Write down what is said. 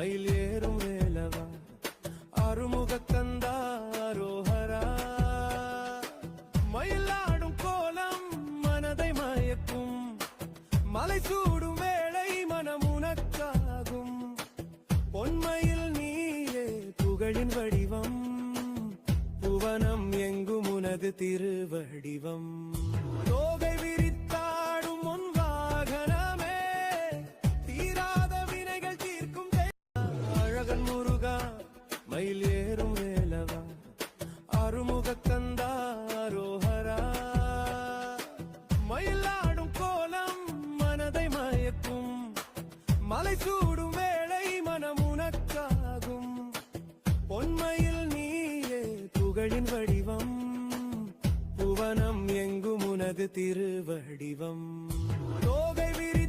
மயில் ஏறும் வேலவா அருமுக கந்தாரோஹரா மயிலாடும் கோலம் மனதை மயக்கும் மலை சூடும் வேளை மனம் உனக்காகும் பொன்மையில் நீயே புகழின் வடிவம் புவனம் எங்கும் உனது திருவடிவம் தோகை விரித்தாடும் உன் வாகனமே தீராத வினைகள் தீர்க்கும் அழகன் முருகா மயில் ஏறும் வேலவா அருமுக கந்தாரோஹரா மயிலாடும் கோலம் மனதை மயக்கும் மலை சூடும் வேளை மனம் உனக்காகும் பொன்மையில் நீயே புகழின் வடிவம் புவனம் எங்கும் உனது திருவடிவம் தோகை விரி